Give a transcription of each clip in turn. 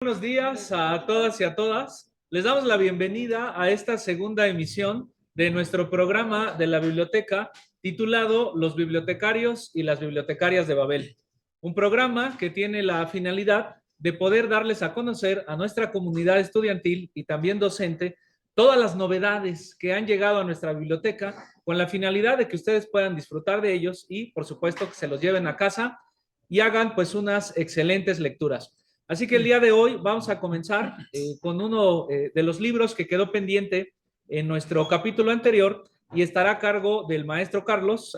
Buenos días a todas y a todas. Les damos la bienvenida a esta segunda emisión de nuestro programa de la biblioteca titulado Los bibliotecarios y las bibliotecarias de Babel. Un programa que tiene la finalidad de poder darles a conocer a nuestra comunidad estudiantil y también docente todas las novedades que han llegado a nuestra biblioteca con la finalidad de que ustedes puedan disfrutar de ellos y, por supuesto, que se los lleven a casa y hagan pues unas excelentes lecturas. Así que el día de hoy vamos a comenzar con uno de los libros que quedó pendiente en nuestro capítulo anterior y estará a cargo del maestro Carlos,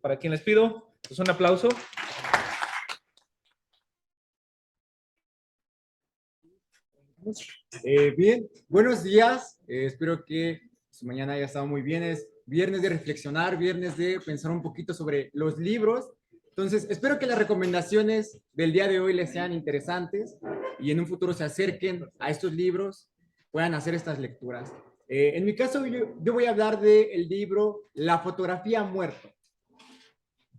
para quien les pido pues, un aplauso. Bien, buenos días. Espero que su mañana haya estado muy bien. Es viernes de reflexionar, viernes de pensar un poquito sobre los libros. Entonces, espero que las recomendaciones del día de hoy les sean interesantes y en un futuro se acerquen a estos libros, puedan hacer estas lecturas. En mi caso, yo voy a hablar del libro La fotografía ha muerto.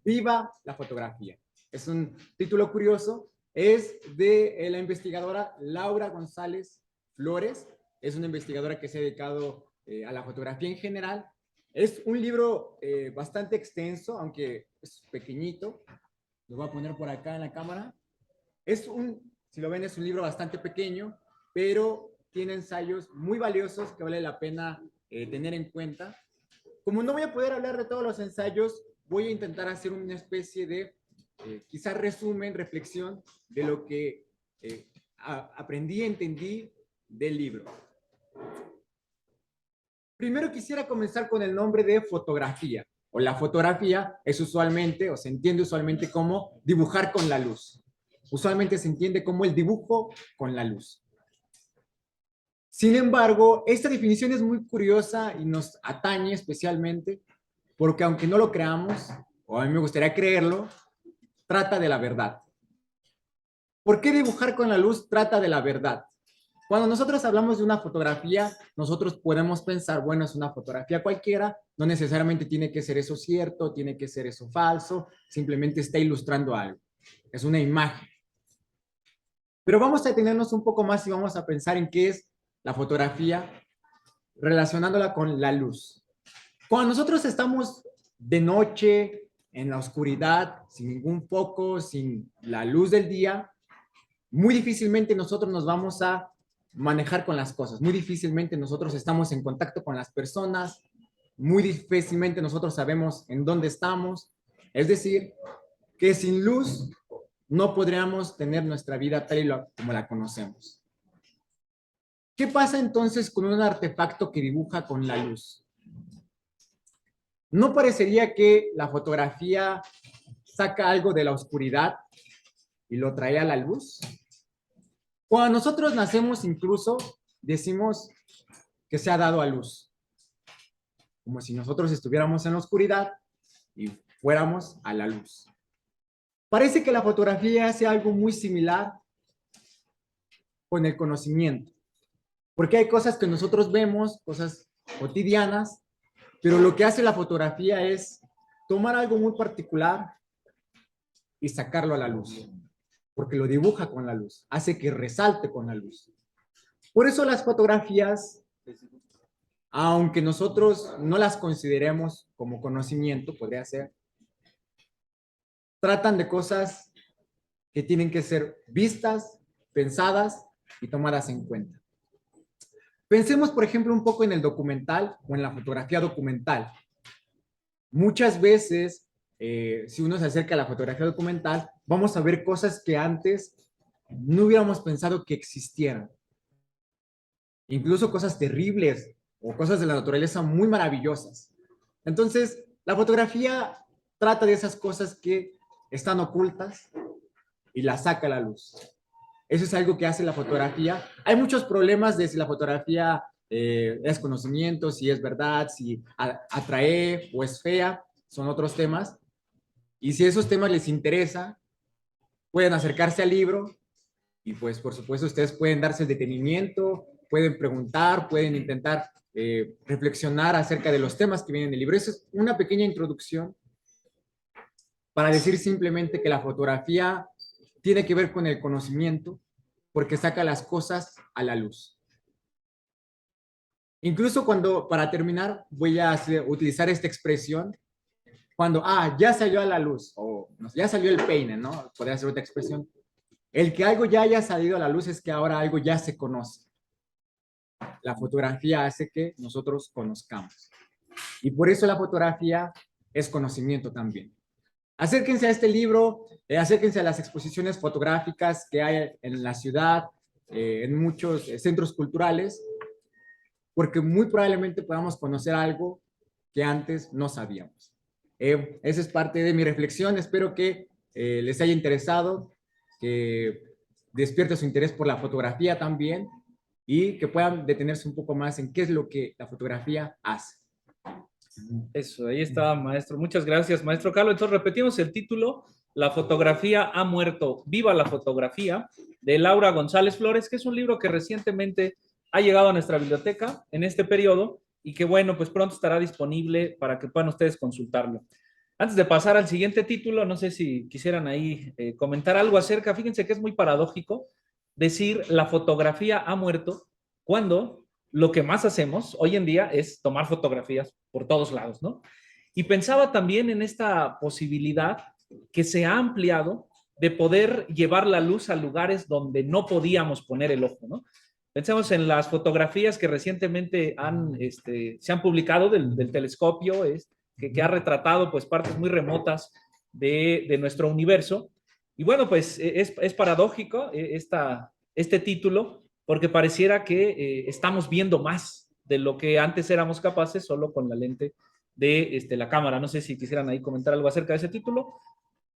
Viva la fotografía. Es un título curioso. Es de la investigadora Laura González Flores. Es una investigadora que se ha dedicado a la fotografía en general. Es un libro bastante extenso, aunque es pequeñito. Lo voy a poner por acá en la cámara. Si lo ven, es un libro bastante pequeño, pero tiene ensayos muy valiosos que vale la pena tener en cuenta. Como no voy a poder hablar de todos los ensayos, voy a intentar hacer una especie de quizás resumen, reflexión de lo que aprendí, entendí del libro. Primero quisiera comenzar con el nombre de fotografía, o la fotografía es usualmente, o se entiende usualmente como dibujar con la luz. Usualmente se entiende como el dibujo con la luz. Sin embargo, esta definición es muy curiosa y nos atañe especialmente porque aunque no lo creamos, o a mí me gustaría creerlo, trata de la verdad. ¿Por qué dibujar con la luz trata de la verdad? Cuando nosotros hablamos de una fotografía, nosotros podemos pensar, bueno, es una fotografía cualquiera, no necesariamente tiene que ser eso cierto, tiene que ser eso falso, simplemente está ilustrando algo. Es una imagen. Pero vamos a detenernos un poco más y vamos a pensar en qué es la fotografía relacionándola con la luz. Cuando nosotros estamos de noche, en la oscuridad, sin ningún foco, sin la luz del día, muy difícilmente nosotros nos vamos a manejar con las cosas, muy difícilmente nosotros estamos en contacto con las personas, muy difícilmente nosotros sabemos en dónde estamos. Es decir, que sin luz no podríamos tener nuestra vida tal y como la conocemos. ¿Qué pasa entonces con un artefacto que dibuja con la luz? ¿No parecería que la fotografía saca algo de la oscuridad y lo trae a la luz? Cuando nosotros nacemos incluso decimos que se ha dado a luz, como si nosotros estuviéramos en la oscuridad y fuéramos a la luz. Parece que la fotografía hace algo muy similar con el conocimiento, porque hay cosas que nosotros vemos, cosas cotidianas, pero lo que hace la fotografía es tomar algo muy particular y sacarlo a la luz, porque lo dibuja con la luz, hace que resalte con la luz. Por eso las fotografías, aunque nosotros no las consideremos como conocimiento, podría ser, tratan de cosas que tienen que ser vistas, pensadas y tomadas en cuenta. Pensemos, por ejemplo, un poco en el documental o en la fotografía documental. Muchas veces, si uno se acerca a la fotografía documental, vamos a ver cosas que antes no hubiéramos pensado que existieran. Incluso cosas terribles o cosas de la naturaleza muy maravillosas. Entonces, la fotografía trata de esas cosas que están ocultas y las saca a la luz. Eso es algo que hace la fotografía. Hay muchos problemas de si la fotografía es conocimiento, si es verdad, si atrae o es fea, son otros temas. Y si esos temas les interesa, pueden acercarse al libro y pues por supuesto ustedes pueden darse el detenimiento, pueden preguntar, pueden intentar reflexionar acerca de los temas que vienen en el libro. Esa es una pequeña introducción para decir simplemente que la fotografía tiene que ver con el conocimiento, porque saca las cosas a la luz. Incluso cuando, para terminar, voy a utilizar esta expresión, cuando, ya salió a la luz, o no sé, ya salió el peine, ¿no? Podría ser otra expresión. El que algo ya haya salido a la luz es que ahora algo ya se conoce. La fotografía hace que nosotros conozcamos. Y por eso la fotografía es conocimiento también. Acérquense a este libro, acérquense a las exposiciones fotográficas que hay en la ciudad, en muchos centros culturales, porque muy probablemente podamos conocer algo que antes no sabíamos. Esa es parte de mi reflexión. Espero que les haya interesado, que despierte su interés por la fotografía también y que puedan detenerse un poco más en qué es lo que la fotografía hace. Eso, ahí está, maestro. Muchas gracias, maestro Carlos. Entonces repetimos el título: La fotografía ha muerto, viva la fotografía, de Laura González Flores, que es un libro que recientemente ha llegado a nuestra biblioteca en este periodo y que, bueno, pues pronto estará disponible para que puedan ustedes consultarlo. Antes de pasar al siguiente título, no sé si quisieran ahí comentar algo acerca. Fíjense que es muy paradójico decir la fotografía ha muerto cuando lo que más hacemos hoy en día es tomar fotografías por todos lados, ¿no? Y pensaba también en esta posibilidad que se ha ampliado de poder llevar la luz a lugares donde no podíamos poner el ojo, ¿no? Pensemos en las fotografías que recientemente se han publicado del telescopio, que ha retratado pues partes muy remotas de nuestro universo. Y bueno, pues es paradójico este título, porque pareciera que estamos viendo más de lo que antes éramos capaces solo con la lente de la cámara. No sé si quisieran ahí comentar algo acerca de ese título.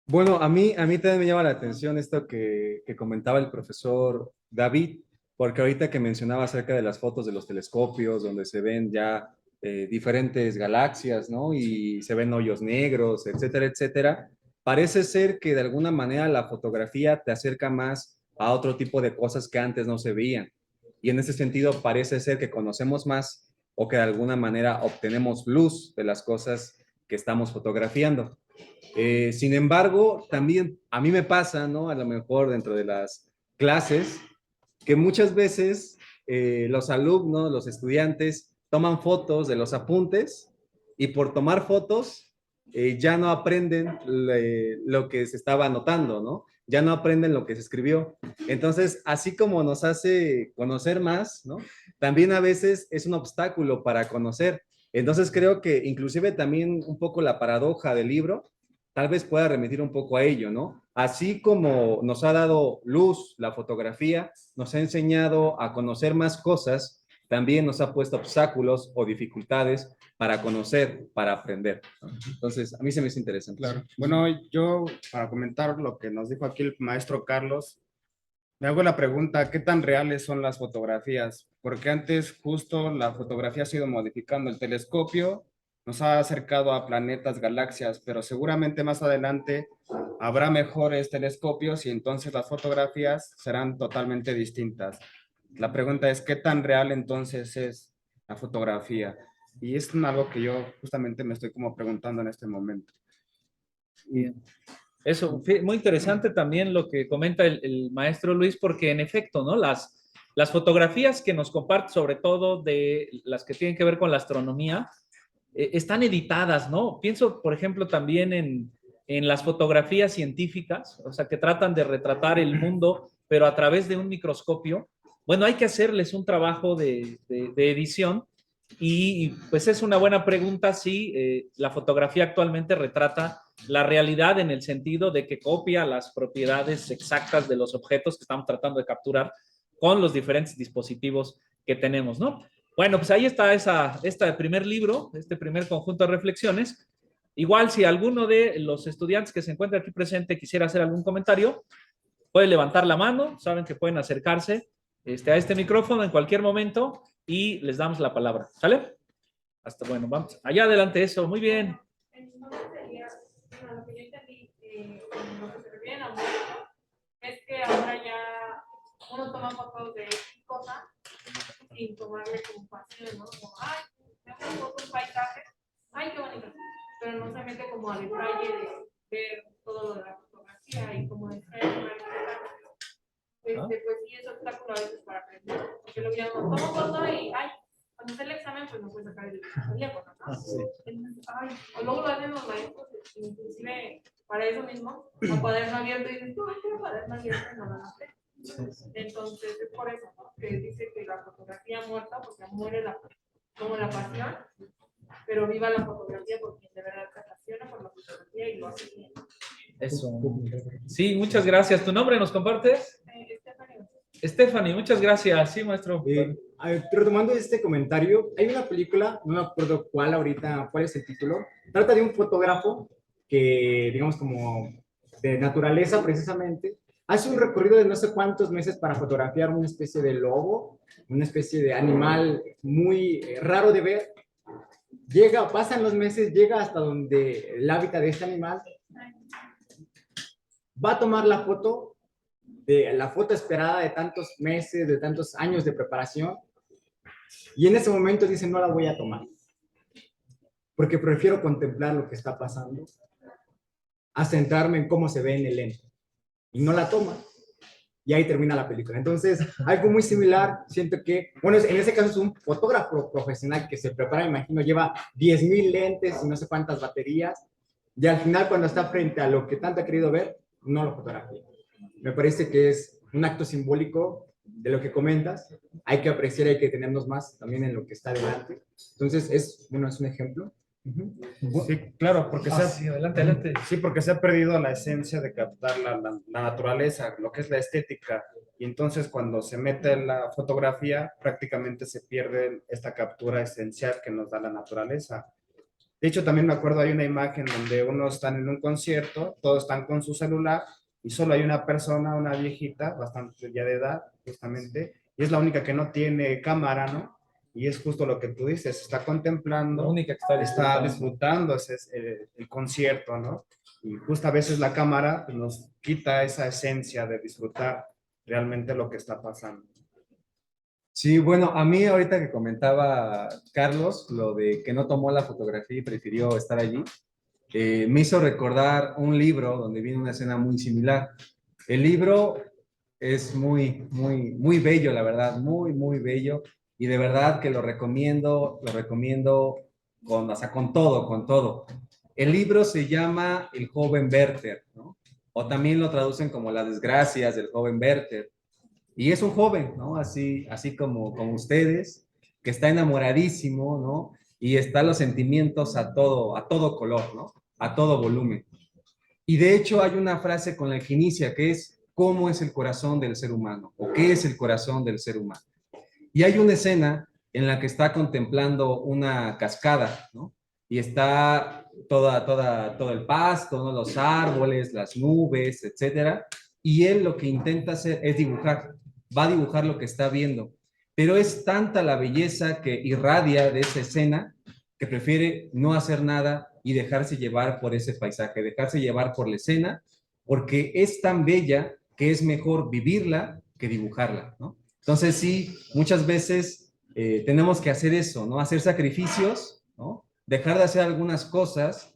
Bueno, a mí también me llama la atención esto que comentaba el profesor David, porque ahorita que mencionaba acerca de las fotos de los telescopios, donde se ven ya diferentes galaxias, ¿no? Y se ven hoyos negros, etcétera, etcétera. Parece ser que de alguna manera la fotografía te acerca más a otro tipo de cosas que antes no se veían. Y en ese sentido parece ser que conocemos más o que de alguna manera obtenemos luz de las cosas que estamos fotografiando. Sin embargo, también a mí me pasa, ¿no? A lo mejor dentro de las clases, que muchas veces los alumnos, los estudiantes, toman fotos de los apuntes y por tomar fotos ya no aprenden lo que se estaba anotando, ¿no? Ya no aprenden lo que se escribió. Entonces, así como nos hace conocer más, ¿no? También a veces es un obstáculo para conocer. Entonces, creo que inclusive también un poco la paradoja del libro tal vez pueda remitir un poco a ello, ¿no? Así como nos ha dado luz la fotografía, nos ha enseñado a conocer más cosas, también nos ha puesto obstáculos o dificultades para conocer, para aprender. Entonces, a mí se me hace interesante. Claro. Bueno, yo para comentar lo que nos dijo aquí el maestro Carlos, me hago la pregunta, ¿qué tan reales son las fotografías? Porque antes justo la fotografía ha sido modificando. El telescopio nos ha acercado a planetas, galaxias, pero seguramente más adelante habrá mejores telescopios y entonces las fotografías serán totalmente distintas. La pregunta es, ¿qué tan real entonces es la fotografía? Y es algo que yo justamente me estoy como preguntando en este momento. Bien. Eso, muy interesante también lo que comenta el maestro Luis, porque en efecto, ¿no? Las fotografías que nos comparte, sobre todo de las que tienen que ver con la astronomía, están editadas, ¿no? Pienso, por ejemplo, también en las fotografías científicas, o sea, que tratan de retratar el mundo, pero a través de un microscopio. Bueno, hay que hacerles un trabajo de edición y pues es una buena pregunta si la fotografía actualmente retrata la realidad en el sentido de que copia las propiedades exactas de los objetos que estamos tratando de capturar con los diferentes dispositivos que tenemos, ¿no? Bueno, pues ahí está este primer libro, este primer conjunto de reflexiones. Igual, si alguno de los estudiantes que se encuentra aquí presente quisiera hacer algún comentario, puede levantar la mano, saben que pueden acercarse a este micrófono en cualquier momento y les damos la palabra. ¿Sale? Hasta bueno, vamos. Allá adelante eso, muy bien. Entonces sería, bueno, lo que yo entendí, lo que se refiere a muerto, es que ahora ya uno toma fotos de cosa sin tomarle compasión, ¿no? Como, ay, me hago una foto, un paisaje, ay, qué bonito, pero no se mete como a detalle de ver todo lo de la fotografía y como decía el maestro, pues sí es obstáculo a veces para aprender. Porque lo que tomo foto y, ay, cuando hace el examen, pues no puedes sacar el teléfono, ¿no? Entonces, ay, o luego lo hacen los maestros, inclusive para eso mismo, a cuaderno abierto, y dices, no, quiero cuaderno abierto, no lo hacer. Entonces, es por eso, ¿no? Que dice que la fotografía muerta, porque muere como la pasión, pero viva la fotografía porque de verdad se apasiona por la fotografía y lo hace bien. Eso. Sí, muchas gracias. ¿Tu nombre nos compartes? Stephanie, muchas gracias. Sí, maestro. A ver, retomando este comentario, hay una película, no me acuerdo cuál ahorita, cuál es el título, trata de un fotógrafo que, digamos, como de naturaleza precisamente, hace un recorrido de no sé cuántos meses para fotografiar una especie de lobo, una especie de animal muy raro de ver. Pasan los meses, llega hasta donde el hábitat de este animal, va a tomar la foto, de la foto esperada de tantos meses, de tantos años de preparación, y en ese momento dice, no la voy a tomar, porque prefiero contemplar lo que está pasando a centrarme en cómo se ve en el lente. Y no la toma. Y ahí termina la película. Entonces, algo muy similar, siento que, bueno, en ese caso es un fotógrafo profesional que se prepara, me imagino, lleva 10,000 lentes y no sé cuántas baterías, y al final cuando está frente a lo que tanto ha querido ver, no lo fotografía. Me parece que es un acto simbólico de lo que comentas, hay que apreciar, hay que tenernos más también en lo que está delante. Entonces, es un ejemplo. Sí, claro, porque Sí, adelante, adelante. sí, porque se ha perdido la esencia de captar la naturaleza, lo que es la estética, y entonces cuando se mete en la fotografía, prácticamente se pierde esta captura esencial que nos da la naturaleza. De hecho, también me acuerdo, hay una imagen donde unos están en un concierto, todos están con su celular, y solo hay una persona, una viejita, bastante ya de edad, justamente, y es la única que no tiene cámara, ¿no? Y es justo lo que tú dices, está contemplando, La única que está disfrutando ese es, el concierto, ¿no? Y justo a veces la cámara nos quita esa esencia de disfrutar realmente lo que está pasando. Sí, bueno, a mí ahorita que comentaba Carlos, lo de que no tomó la fotografía y prefirió estar allí, me hizo recordar un libro donde viene una escena muy similar. El libro es muy bello, la verdad, muy bello, y de verdad que lo recomiendo con, o sea, con todo. El libro se llama El joven Werther, ¿no? O también lo traducen como Las desgracias del joven Werther. Y es un joven, ¿no? Así como ustedes, que está enamoradísimo, ¿no? Y está los sentimientos a todo color, ¿no? A todo volumen. Y de hecho hay una frase con la que inicia, que es, ¿cómo es el corazón del ser humano? ¿O qué es el corazón del ser humano? Y hay una escena en la que está contemplando una cascada, ¿no? Y está todo el pasto, ¿no? Los árboles, las nubes, etcétera. Y él lo que intenta hacer es dibujar, va a dibujar lo que está viendo. Pero es tanta la belleza que irradia de esa escena que prefiere no hacer nada y dejarse llevar por ese paisaje, dejarse llevar por la escena, porque es tan bella que es mejor vivirla que dibujarla, ¿no? Entonces sí, muchas veces tenemos que hacer eso, ¿no? Hacer sacrificios, ¿no? Dejar de hacer algunas cosas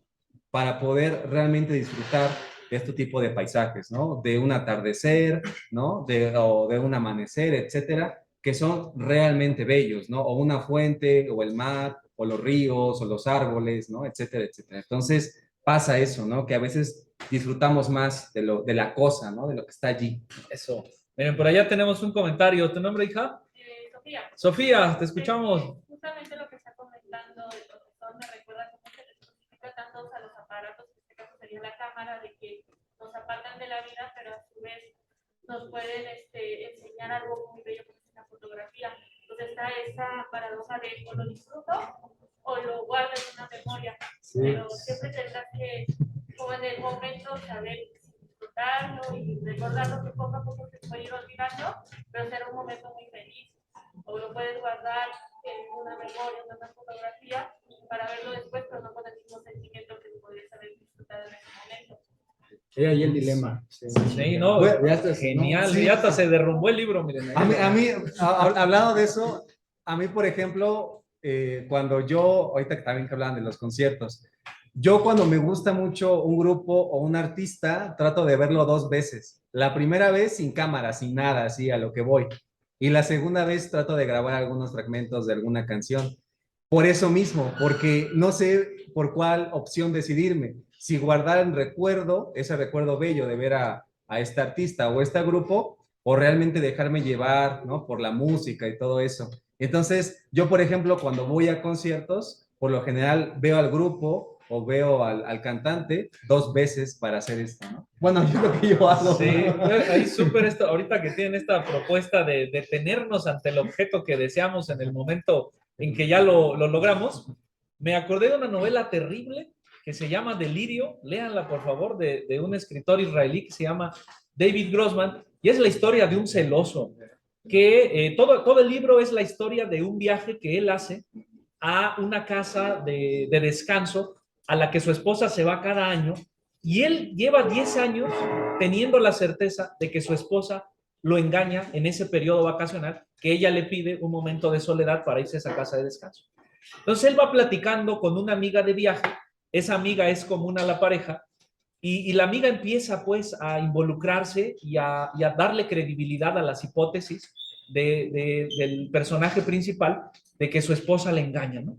para poder realmente disfrutar de este tipo de paisajes, ¿no? De un atardecer, ¿no? O de un amanecer, etcétera, que son realmente bellos, ¿no? O una fuente, o el mar, o los ríos, o los árboles, ¿no? Etcétera, etcétera. Entonces pasa eso, ¿no? Que a veces disfrutamos más de la cosa, ¿no? De lo que está allí. Eso. Miren, por allá tenemos un comentario. ¿Tu nombre, hija? Sofía. Sofía, te escuchamos. Justamente lo que está comentando el profesor me recuerda cómo se les crucifica tanto a los aparatos, en este caso sería la cámara, de que nos apartan de la vida, pero a su vez nos pueden enseñar algo muy bello como es la fotografía. Entonces está esa paradoja de o lo disfruto o lo guardo en una memoria, sí. Pero siempre tendrás que, como en el momento, saber disfrutarlo y recordarlo, que poco a poco se puede ir olvidando, pero será un momento muy feliz. O lo puedes guardar en una memoria, en una fotografía, para verlo después, pero no con el mismo sentimiento que podrías haber disfrutado en ese momento. Era ahí el dilema. Sí, no, bueno, ya está, genial, ¿no? Sí, ya hasta se derrumbó el libro, miren. A mí, hablando de eso, a mí, por ejemplo, cuando yo, ahorita que también que hablaban de los conciertos, Yo cuando me gusta mucho un grupo o un artista, trato de verlo 2 veces. La primera vez sin cámara, sin nada, así a lo que voy. Y la segunda vez trato de grabar algunos fragmentos de alguna canción. Por eso mismo, porque no sé por cuál opción decidirme. Si guardar el recuerdo, ese recuerdo bello de ver a este artista o este grupo, o realmente dejarme llevar, ¿no? Por la música y todo eso. Entonces, yo, por ejemplo, cuando voy a conciertos, por lo general veo al grupo o veo al cantante 2 veces para hacer esto, ¿no? Bueno, yo lo que yo hago. Sí, ahí súper esto, ahorita que tienen esta propuesta de detenernos ante el objeto que deseamos en el momento en que ya lo logramos, me acordé de una novela terrible que se llama Delirio, léanla por favor, de un escritor israelí que se llama David Grossman, y es la historia de un celoso, que todo el libro es la historia de un viaje que él hace a una casa de descanso a la que su esposa se va cada año, y él lleva 10 años teniendo la certeza de que su esposa lo engaña en ese periodo vacacional, que ella le pide un momento de soledad para irse a esa casa de descanso. Entonces él va platicando con una amiga de viaje, esa amiga es común a la pareja, y la amiga empieza pues a involucrarse y a darle credibilidad a las hipótesis del personaje principal de que su esposa le engaña, ¿no?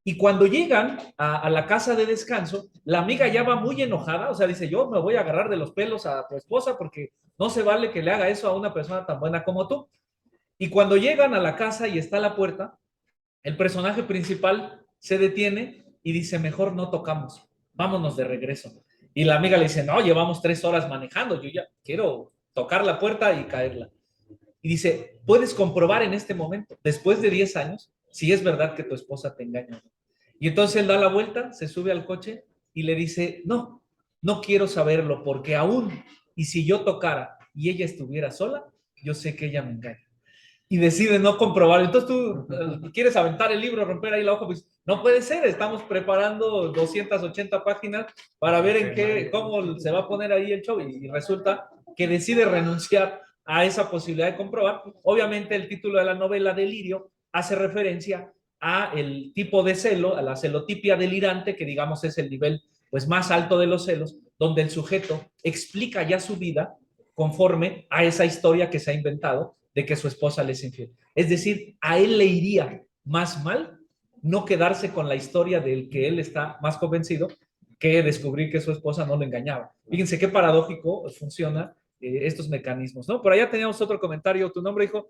Y cuando llegan a la casa de descanso, la amiga ya va muy enojada, o sea, dice, yo me voy a agarrar de los pelos a tu esposa porque no se vale que le haga eso a una persona tan buena como tú. Y cuando llegan a la casa y está la puerta, el personaje principal se detiene y dice, mejor no tocamos, vámonos de regreso. Y la amiga le dice, no, llevamos 3 horas manejando, yo ya quiero tocar la puerta y caerla. Y dice, puedes comprobar en este momento, después de 10 años, si es verdad que tu esposa te engaña. Y entonces él da la vuelta, se sube al coche y le dice, no, no quiero saberlo porque aún, y si yo tocara y ella estuviera sola, yo sé que ella me engaña. Y decide no comprobarlo. Entonces tú quieres aventar el libro, romper ahí la hoja, pues no puede ser, estamos preparando 280 páginas para ver en qué, cómo se va a poner ahí el show y resulta que decide renunciar a esa posibilidad de comprobar. Obviamente el título de la novela, Delirio, hace referencia a el tipo de celo, a la celotipia delirante, que digamos es el nivel pues más alto de los celos, donde el sujeto explica ya su vida conforme a esa historia que se ha inventado de que su esposa le es infiel. Es decir, a él le iría más mal no quedarse con la historia del que él está más convencido que descubrir que su esposa no lo engañaba. Fíjense qué paradójico funciona estos mecanismos, ¿no? Por allá teníamos otro comentario. ¿Tu nombre, hijo?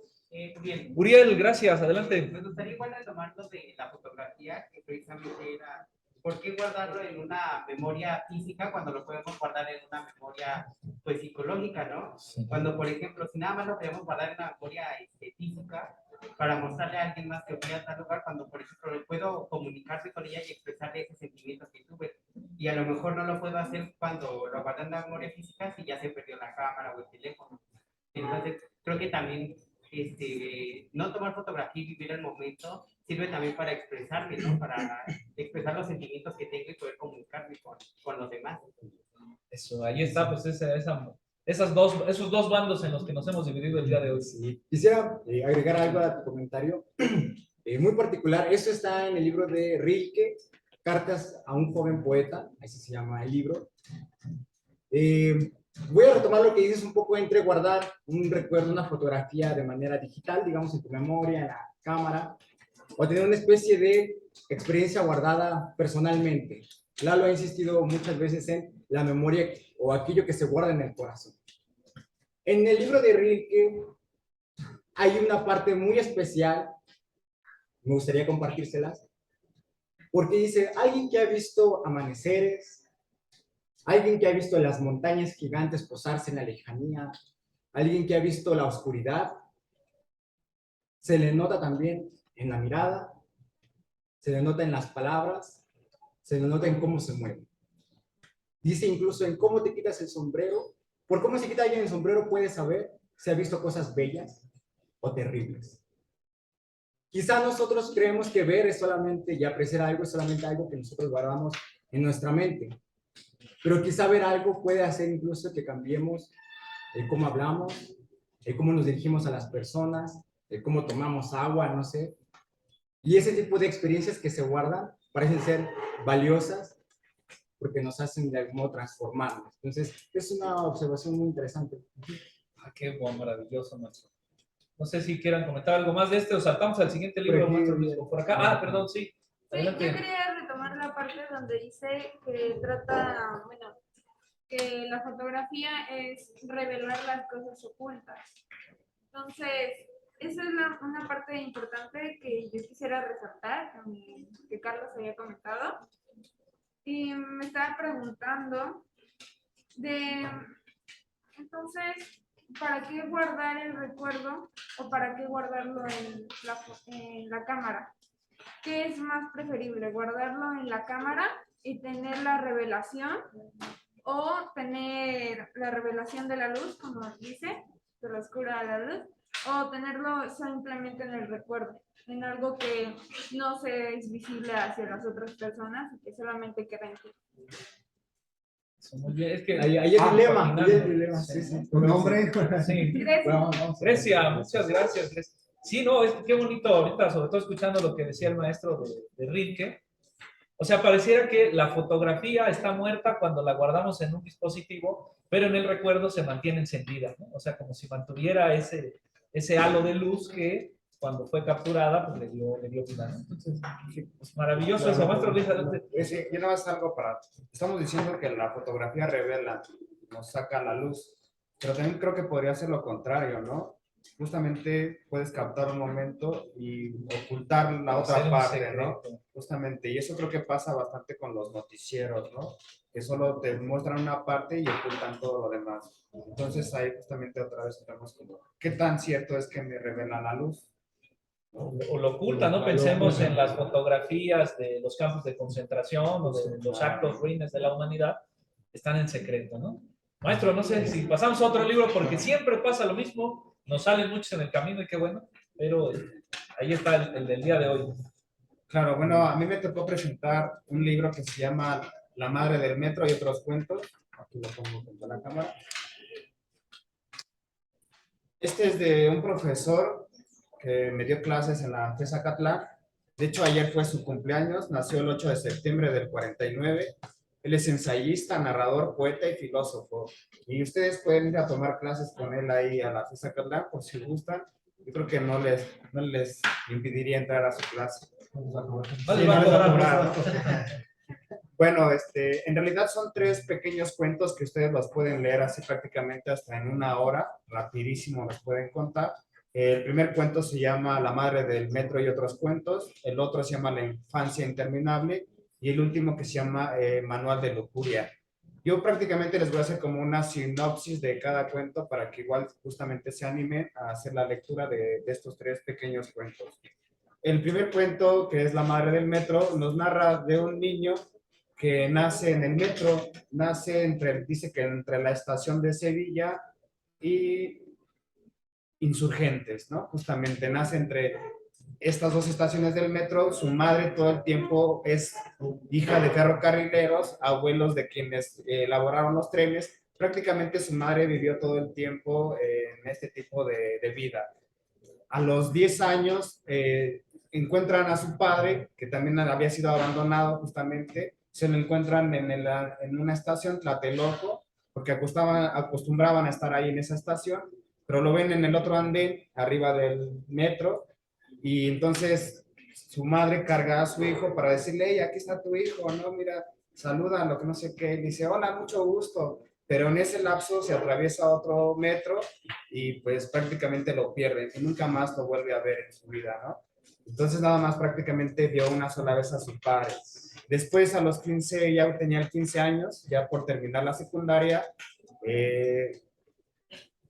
Uriel. Uriel, gracias. Adelante. Me gustaría igual retomar lo de la fotografía, que precisamente era, ¿por qué guardarlo en una memoria física cuando lo podemos guardar en una memoria, pues, psicológica, ¿no? Sí. Cuando, por ejemplo, si nada más lo podemos guardar en una memoria física, para mostrarle a alguien más que voy a tal lugar, cuando, por ejemplo, puedo comunicarse con ella y expresarle ese sentimiento que tuve. Y a lo mejor no lo puedo hacer cuando lo guardo en la memoria física si ya se perdió la cámara o el teléfono. Entonces, creo que también no tomar fotografía y vivir el momento sirve también para expresarme, ¿no? Para expresar los sentimientos que tengo y poder comunicarme con los demás. Eso, ahí está, pues esos dos bandos en los que nos hemos dividido el día de hoy. Sí. Quisiera agregar algo a tu comentario, muy particular. Esto está en el libro de Rilke, Cartas a un joven poeta, así se llama el libro. Voy a retomar lo que dices un poco entre guardar un recuerdo, una fotografía de manera digital, digamos en tu memoria, en la cámara, o tener una especie de experiencia guardada personalmente. Lalo ha insistido muchas veces en la memoria o aquello que se guarda en el corazón. En el libro de Rilke hay una parte muy especial, me gustaría compartírselas, porque dice, alguien que ha visto amaneceres, alguien que ha visto las montañas gigantes posarse en la lejanía, alguien que ha visto la oscuridad, se le nota también en la mirada, se le nota en las palabras, se le nota en cómo se mueve. Dice incluso en cómo te quitas el sombrero. Por cómo se quita alguien el sombrero puedes saber si ha visto cosas bellas o terribles. Quizá nosotros creemos que ver es solamente, y apreciar algo es solamente algo que nosotros guardamos en nuestra mente. Pero quizá ver algo puede hacer incluso que cambiemos el cómo hablamos, el cómo nos dirigimos a las personas, el cómo tomamos agua, no sé. Y ese tipo de experiencias que se guardan parecen ser valiosas porque nos hacen de algún modo transformarnos. Entonces, es una observación muy interesante. Ah, qué bueno, maravilloso, maestro. No sé si quieran comentar algo más de este o saltamos al siguiente libro, Por aquí, maestro Luis. Por acá. Ah, perdón, sí. Sí, yo Adelante. quería retomar la parte donde dice que trata, bueno, que la fotografía es revelar las cosas ocultas. Entonces, esa es una parte importante que yo quisiera resaltar, que Carlos había comentado. Y me estaba preguntando de, entonces, ¿para qué guardar el recuerdo o para qué guardarlo en la cámara? ¿Qué es más preferible? ¿Guardarlo en la cámara y tener la revelación o tener la revelación de la luz, como dice, de la oscura a la luz, o tenerlo simplemente en el recuerdo, en algo que no se es visible hacia las otras personas y que solamente queda en ti? Muy bien, es que Ahí hay el dilema, Sí, sí. ¿Tu nombre? Sí. Grecia. Grecia, muchas gracias, Grecia. Sí, no, es que qué bonito ahorita, sobre todo escuchando lo que decía el maestro de Rilke. O sea, pareciera que la fotografía está muerta cuando la guardamos en un dispositivo, pero en el recuerdo se mantiene encendida, ¿no? O sea, como si mantuviera ese halo de luz que cuando fue capturada, pues le dio vida, ¿no? Entonces, pues maravilloso eso, maestro Luis, adelante. Sí, yo nada más algo para... Estamos diciendo que la fotografía revela, nos saca a la luz, pero también creo que podría ser lo contrario, ¿no? Justamente puedes captar un momento y ocultar la Hacer otra un parte, secreto. ¿no? Justamente, y eso creo que pasa bastante con los noticieros, ¿no? Que solo te muestran una parte y ocultan todo lo demás. Entonces ahí justamente otra vez estamos como, ¿qué tan cierto es que me revela la luz? O lo oculta, ¿no? Pensemos en las fotografías de los campos de concentración o de los actos ruines de la humanidad, están en secreto, ¿no? Maestro, no sé si pasamos a otro libro porque siempre pasa lo mismo, nos salen muchos en el camino y qué bueno, pero ahí está el del día de hoy. Claro, bueno, a mí me tocó presentar un libro que se llama La madre del metro y otros cuentos. Aquí lo pongo junto a la cámara. Este es de un profesor que me dio clases en la FES Acatlán. De hecho, ayer fue su cumpleaños, nació el 8 de septiembre del 49. Él es ensayista, narrador, poeta y filósofo. Y ustedes pueden ir a tomar clases con él ahí a la FES Acatlán, por si gustan. Yo creo que no les impediría entrar a su clase. Vale, va a cobrar. Bueno, en realidad son 3 pequeños cuentos que ustedes los pueden leer así prácticamente hasta en 1 hora, rapidísimo los pueden contar. El primer cuento se llama La madre del metro y otros cuentos, el otro se llama La infancia interminable y el último que se llama Manual de lujuria. Yo prácticamente les voy a hacer como una sinopsis de cada cuento para que igual justamente se animen a hacer la lectura de estos 3 pequeños cuentos. El primer cuento, que es La madre del metro, nos narra de un niño que nace en el metro, dice que entre la estación de Sevilla y Insurgentes, ¿no? Justamente nace entre estas 2 estaciones del metro. Su madre todo el tiempo es hija de ferrocarrileros, abuelos de quienes elaboraron los trenes. Prácticamente su madre vivió todo el tiempo en este tipo de vida. A los 10 años encuentran a su padre, que también había sido abandonado justamente, se lo encuentran en una estación, Tlatelolco, porque acostumbraban a estar ahí en esa estación, pero lo ven en el otro andén, arriba del metro, y entonces su madre carga a su hijo para decirle, hey, aquí está tu hijo, ¿no? Mira, saluda, lo que no sé qué, y dice, hola, mucho gusto, pero en ese lapso se atraviesa otro metro y pues prácticamente lo pierde y nunca más lo vuelve a ver en su vida, ¿no? Entonces nada más prácticamente vio una sola vez a su padre. Después a los 15, ya tenía 15 años, ya por terminar la secundaria,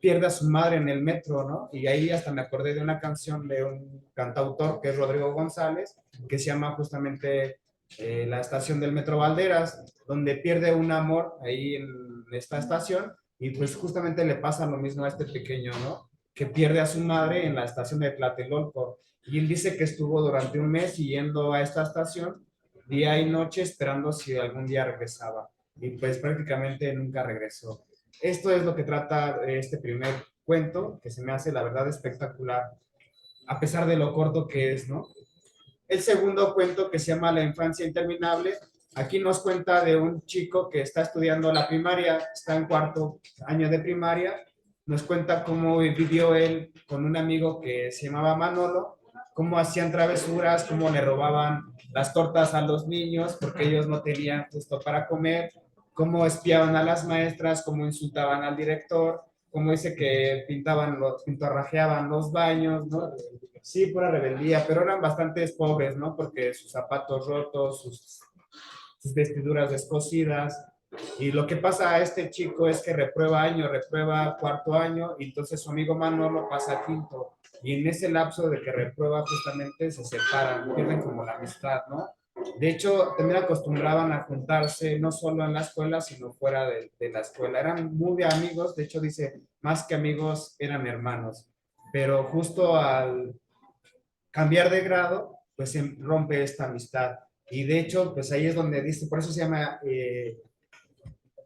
pierde a su madre en el metro, ¿no? Y ahí hasta me acordé de una canción de un cantautor que es Rodrigo González, que se llama justamente La estación del Metro Valderas, donde pierde un amor ahí en esta estación y pues justamente le pasa lo mismo a este pequeño, ¿no? Que pierde a su madre en la estación de Tlatelolco. Y él dice que estuvo durante un mes yendo a esta estación día y noche esperando si algún día regresaba. Y pues prácticamente nunca regresó. Esto es lo que trata este primer cuento, que se me hace la verdad espectacular, a pesar de lo corto que es, ¿no? El segundo cuento, que se llama La infancia interminable, Aquí nos cuenta de un chico que está estudiando la primaria, está en cuarto año de primaria. Nos cuenta cómo vivió él con un amigo que se llamaba Manolo, cómo hacían travesuras, cómo le robaban las tortas a los niños porque ellos no tenían justo para comer, cómo espiaban a las maestras, cómo insultaban al director, cómo dice que pintarrajeaban los baños, ¿no? Sí, pura rebeldía, pero eran bastante pobres, ¿no? Porque sus zapatos rotos, sus vestiduras descosidas. Y lo que pasa a este chico es que reprueba año, reprueba cuarto año, y entonces su amigo Manolo pasa a quinto. Y en ese lapso de que reprueba justamente se separan, pierden como la amistad, ¿no? De hecho, también acostumbraban a juntarse no solo en la escuela, sino fuera de la escuela. Eran muy amigos, de hecho dice, más que amigos, eran hermanos. Pero justo al cambiar de grado, pues se rompe esta amistad. Y de hecho, pues ahí es donde dice, por eso se llama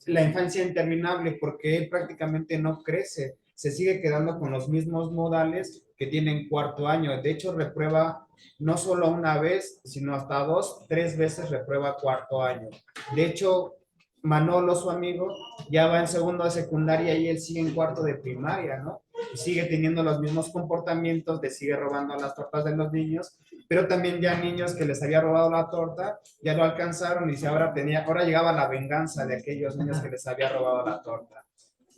la infancia interminable, porque él prácticamente no crece, se sigue quedando con los mismos modales que tiene en cuarto año. De hecho, reprueba no solo una vez, sino hasta 2, 3 veces reprueba cuarto año. De hecho, Manolo, su amigo, ya va en segundo de secundaria y él sigue en cuarto de primaria, ¿no? Y sigue teniendo los mismos comportamientos, le sigue robando las tortas de los niños, pero también ya niños que les había robado la torta, ya lo alcanzaron y ahora llegaba la venganza de aquellos niños que les había robado la torta.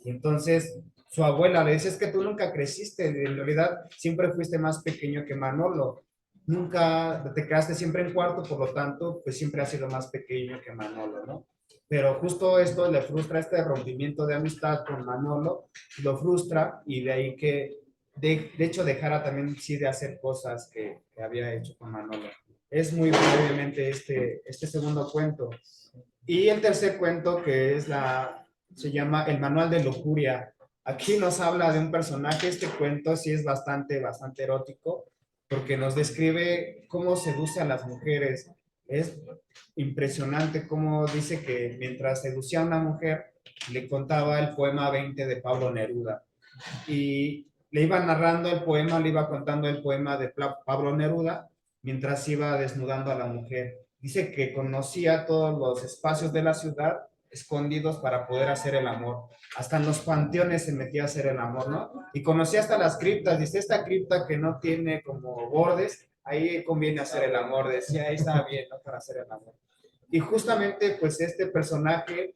Y entonces su abuela le dice, es que tú nunca creciste, en realidad siempre fuiste más pequeño que Manolo, nunca te quedaste siempre en cuarto, por lo tanto, pues siempre has sido más pequeño que Manolo, ¿no? Pero justo esto le frustra, este rompimiento de amistad con Manolo, lo frustra y de ahí que de hecho dejara también sí de hacer cosas que había hecho con Manolo. Es muy brevemente este segundo cuento. Y el tercer cuento que es se llama El Manual de Lujuria. Aquí nos habla de un personaje, este cuento sí es bastante erótico, porque nos describe cómo seduce a las mujeres. Es impresionante cómo dice que mientras seducía a una mujer, le contaba el poema 20 de Pablo Neruda. Y le iba narrando el poema, le iba contando el poema de Pablo Neruda, mientras iba desnudando a la mujer. Dice que conocía todos los espacios de la ciudad escondidos para poder hacer el amor. Hasta en los panteones se metía a hacer el amor, ¿no? Y conocía hasta las criptas. Dice, esta cripta que no tiene como bordes, ahí conviene hacer el amor. Decía, ahí está bien, ¿no? Para hacer el amor. Y justamente, pues, este personaje,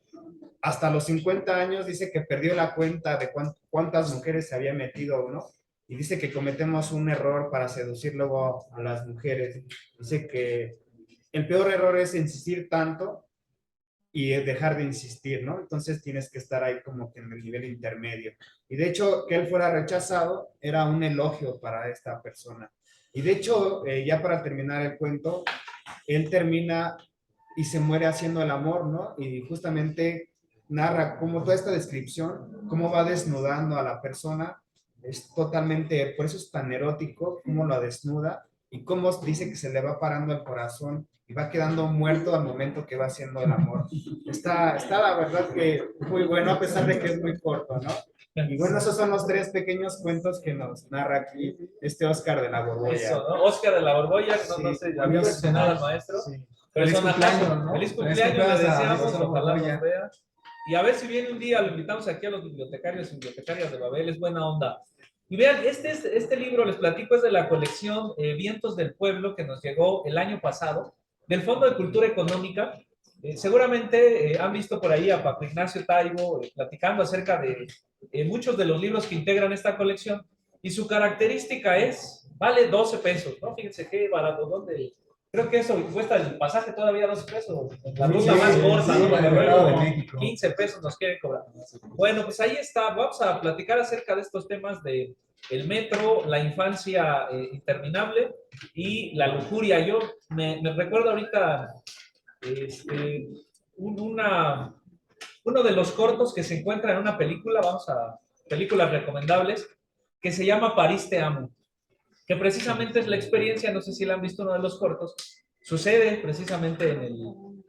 hasta los 50 años, dice que perdió la cuenta de cuántas mujeres se había metido, ¿no? Y dice que cometemos un error para seducir luego a las mujeres. Dice que el peor error es insistir tanto y dejar de insistir, ¿no? Entonces tienes que estar ahí como que en el nivel intermedio. Y de hecho, que él fuera rechazado era un elogio para esta persona. Y de hecho, ya para terminar el cuento, él termina y se muere haciendo el amor, ¿no? Y justamente narra cómo toda esta descripción, cómo va desnudando a la persona, es totalmente, por eso es tan erótico, cómo lo desnuda y cómo dice que se le va parando el corazón y va quedando muerto al momento que va haciendo el amor. Está la verdad que muy bueno, a pesar de que es muy corto, ¿no? Y bueno, esos son los 3 pequeños cuentos que nos narra aquí Óscar de la Borbolla. Eso, ¿no? Óscar de la Borbolla, no sé, había mencionado al maestro. Sí. Feliz cumpleaños, ¿no? Feliz Feliz cumpleaños, le cumpleaños a deseamos, Óscar ojalá Borbolla. nos vea. Y a ver si viene un día, lo invitamos aquí a los bibliotecarios y bibliotecarias de Babel, es buena onda. Y vean, este libro, les platico, es de la colección Vientos del Pueblo, que nos llegó el año pasado, del Fondo de Cultura Económica. Seguramente han visto por ahí a Paco Ignacio Taibo platicando acerca de muchos de los libros que integran esta colección, y su característica es, vale 12 pesos, ¿no? Fíjense qué barato, ¿dónde? Creo que eso cuesta el pasaje todavía 12 pesos, la ruta más corta, ¿no? en el Mercado de México. 15 pesos nos quieren cobrar. Bueno, pues ahí está, vamos a platicar acerca de estos temas de el metro, la infancia interminable y la lujuria. Yo me recuerdo ahorita uno de los cortos que se encuentra en una película, vamos a películas recomendables, que se llama París te amo, que precisamente es la experiencia, no sé si la han visto, uno de los cortos, sucede precisamente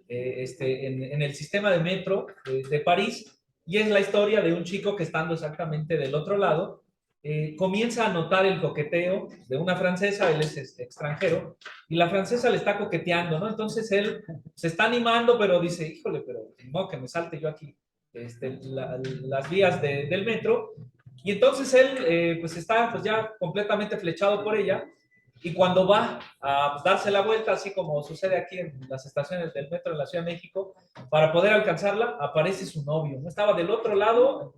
en el sistema de metro de París, y es la historia de un chico que, estando exactamente del otro lado, comienza a notar el coqueteo de una francesa, él es extranjero, y la francesa le está coqueteando, ¿no? Entonces él se está animando, pero dice, híjole, pero no, que me salte yo aquí las vías del metro, y entonces él pues está pues ya completamente flechado por ella, y cuando va a pues, darse la vuelta, así como sucede aquí en las estaciones del metro de la Ciudad de México, para poder alcanzarla, aparece su novio, ¿no? Estaba del otro lado,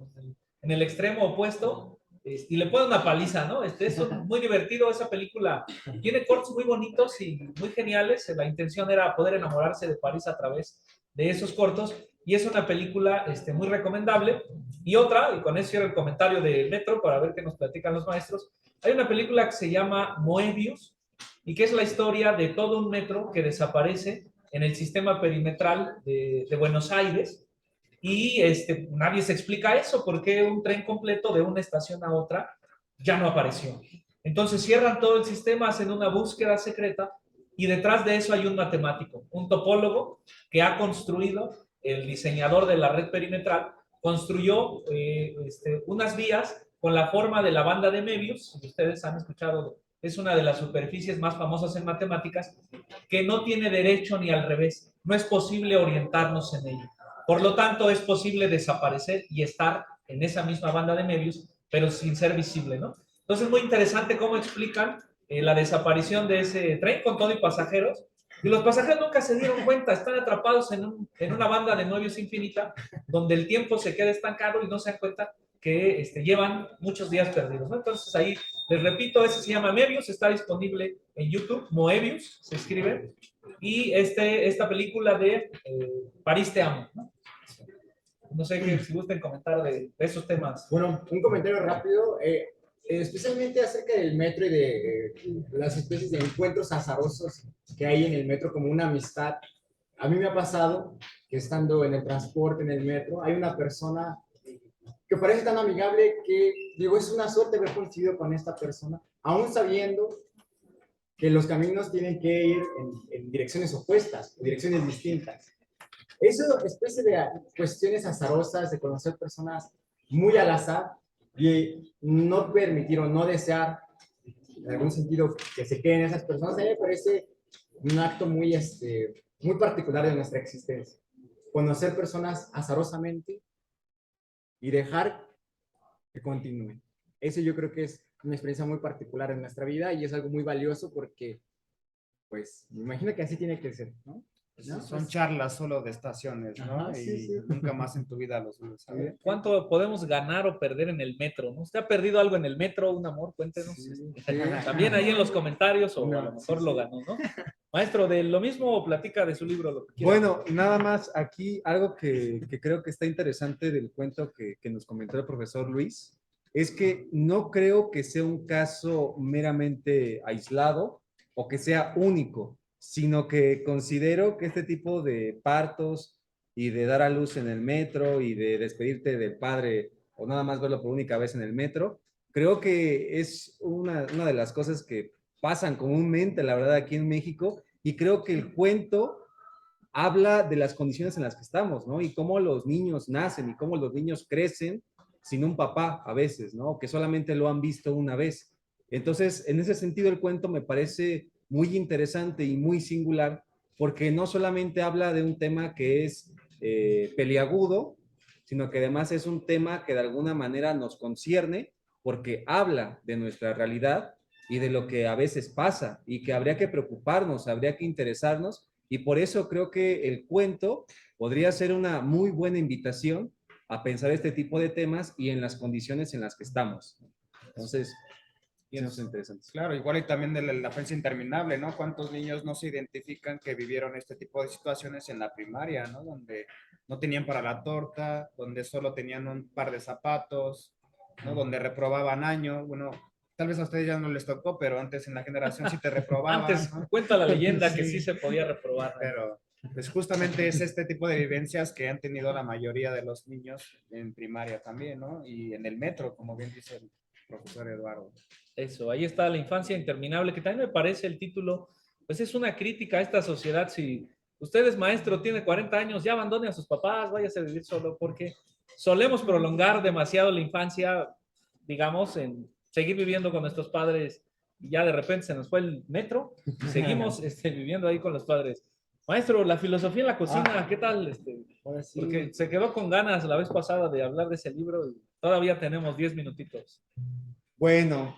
en el extremo opuesto, y le pone una paliza, ¿no? Es muy divertido esa película. Tiene cortes muy bonitos y muy geniales. La intención era poder enamorarse de París a través de esos cortos. Y es una película muy recomendable. Y otra, y con eso cierro el comentario de Metro para ver qué nos platican los maestros. Hay una película que se llama Moebius y que es la historia de todo un metro que desaparece en el sistema perimetral de Buenos Aires. Y nadie se explica eso, porque un tren completo de una estación a otra ya no apareció. Entonces cierran todo el sistema, hacen una búsqueda secreta y detrás de eso hay un matemático, un topólogo que ha construido, el diseñador de la red perimetral, construyó unas vías con la forma de la banda de Möbius, si ustedes han escuchado, es una de las superficies más famosas en matemáticas, que no tiene derecho ni al revés, no es posible orientarnos en ella. Por lo tanto, es posible desaparecer y estar en esa misma banda de Möbius, pero sin ser visible, ¿no? Entonces, muy interesante cómo explican la desaparición de ese tren con todo y pasajeros. Y los pasajeros nunca se dieron cuenta, están atrapados en una banda de Möbius infinita, donde el tiempo se queda estancado y no se dan cuenta que llevan muchos días perdidos, ¿no? Entonces, ahí les repito, ese se llama Möbius, está disponible en YouTube, Moebius se escribe, y esta película de París te amo, ¿no? No sé si gusten comentar de esos temas. Bueno, un comentario rápido, especialmente acerca del metro y de las especies de encuentros azarosos que hay en el metro como una amistad. A mí me ha pasado que estando en el transporte, en el metro, hay una persona que parece tan amigable que, digo, es una suerte haber coincidido con esta persona, aún sabiendo que los caminos tienen que ir en direcciones opuestas, direcciones distintas. Eso, especie de cuestiones azarosas, de conocer personas muy al azar y no permitir o no desear, en algún sentido, que se queden esas personas, a mí me parece un acto muy, muy particular de nuestra existencia. Conocer personas azarosamente y dejar que continúen. Eso yo creo que es una experiencia muy particular en nuestra vida y es algo muy valioso porque, pues, me imagino que así tiene que ser, ¿no? ¿No? Son charlas solo de estaciones, ¿no? Ajá, sí, y sí. nunca más en tu vida los vuelves a ver. ¿Cuánto podemos ganar o perder en el metro? ¿No? ¿Usted ha perdido algo en el metro, un amor? Cuéntenos. Sí. También ahí en los comentarios o No, a lo mejor sí, lo sí. ganó, ¿no? Maestro, de lo mismo platica de su libro, lo que quiera. Bueno, nada más aquí algo que creo que está interesante del cuento que nos comentó el profesor Luis, es que no creo que sea un caso meramente aislado o que sea único, sino que considero que este tipo de partos y de dar a luz en el metro y de despedirte del padre o nada más verlo por única vez en el metro, creo que es una de las cosas que pasan comúnmente, la verdad, aquí en México, y creo que el cuento habla de las condiciones en las que estamos, ¿no? Y cómo los niños nacen y cómo los niños crecen sin un papá a veces, ¿no? Que solamente lo han visto una vez. Entonces, en ese sentido, el cuento me parece muy interesante y muy singular porque no solamente habla de un tema que es peliagudo, sino que además es un tema que de alguna manera nos concierne porque habla de nuestra realidad y de lo que a veces pasa y que habría que preocuparnos, habría que interesarnos y por eso creo que el cuento podría ser una muy buena invitación a pensar este tipo de temas y en las condiciones en las que estamos. Entonces, eso es interesante. Claro, igual y también de la ofensa interminable, ¿no? ¿Cuántos niños no se identifican que vivieron este tipo de situaciones en la primaria, ¿no? Donde no tenían para la torta, donde solo tenían un par de zapatos, ¿no? Donde reprobaban año, bueno, tal vez a ustedes ya no les tocó, pero antes en la generación sí te reprobaban. Antes, ¿no? cuenta la leyenda que Sí. sí se podía reprobar, ¿no? Pero pues justamente es este tipo de vivencias que han tenido la mayoría de los niños en primaria también, ¿no? Y en el metro, como bien dice el profesor Eduardo. Eso, ahí está La infancia interminable, que también me parece el título, pues es una crítica a esta sociedad. Si usted es maestro, tiene 40 años, ya abandone a sus papás, váyase a vivir solo, porque solemos prolongar demasiado la infancia, digamos, en seguir viviendo con nuestros padres y ya de repente se nos fue el metro y seguimos viviendo ahí con los padres. Maestro, la filosofía en la cocina, ¿qué tal? Ahora sí. Porque se quedó con ganas la vez pasada de hablar de ese libro y todavía tenemos 10 minutitos. Bueno,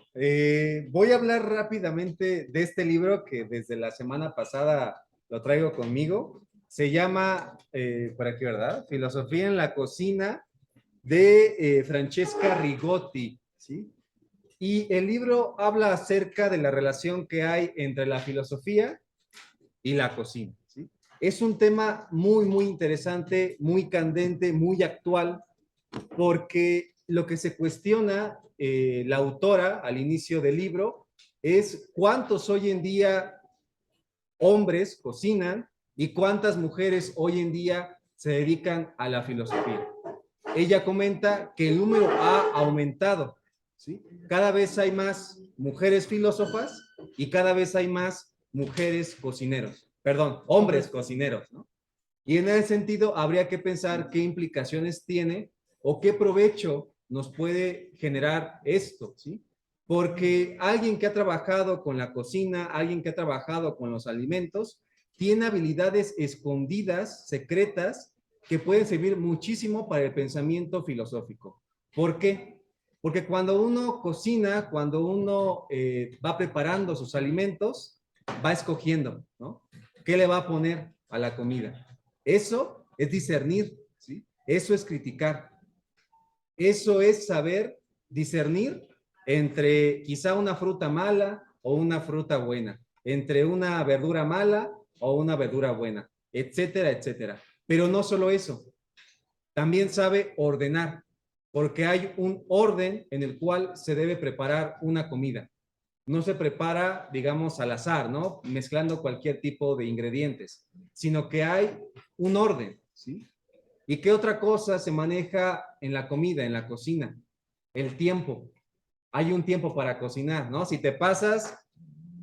voy a hablar rápidamente de este libro que desde la semana pasada lo traigo conmigo. Se llama, por aquí, ¿verdad? Filosofía en la cocina de Francesca Rigotti, ¿sí? Y el libro habla acerca de la relación que hay entre la filosofía y la cocina, ¿sí? Es un tema muy, muy interesante, muy candente, muy actual, porque lo que se cuestiona la autora al inicio del libro es cuántos hoy en día hombres cocinan y cuántas mujeres hoy en día se dedican a la filosofía. Ella comenta que el número ha aumentado, ¿sí? Cada vez hay más mujeres filósofas y cada vez hay más mujeres cocineros, perdón, hombres cocineros, ¿no? Y en ese sentido habría que pensar qué implicaciones tiene o qué provecho nos puede generar esto, ¿sí? Porque alguien que ha trabajado con la cocina, alguien que ha trabajado con los alimentos, tiene habilidades escondidas, secretas, que pueden servir muchísimo para el pensamiento filosófico. ¿Por qué? Porque cuando uno cocina, cuando uno va preparando sus alimentos, va escogiendo, ¿no? ¿Qué le va a poner a la comida? Eso es discernir, ¿sí? Eso es criticar. Eso es saber discernir entre quizá una fruta mala o una fruta buena, entre una verdura mala o una verdura buena, etcétera, etcétera. Pero no solo eso, también sabe ordenar, porque hay un orden en el cual se debe preparar una comida. No se prepara, digamos, al azar, ¿no? Mezclando cualquier tipo de ingredientes, sino que hay un orden, ¿sí? ¿Y qué otra cosa se maneja en la comida, en la cocina? El tiempo. Hay un tiempo para cocinar, ¿no? Si te pasas,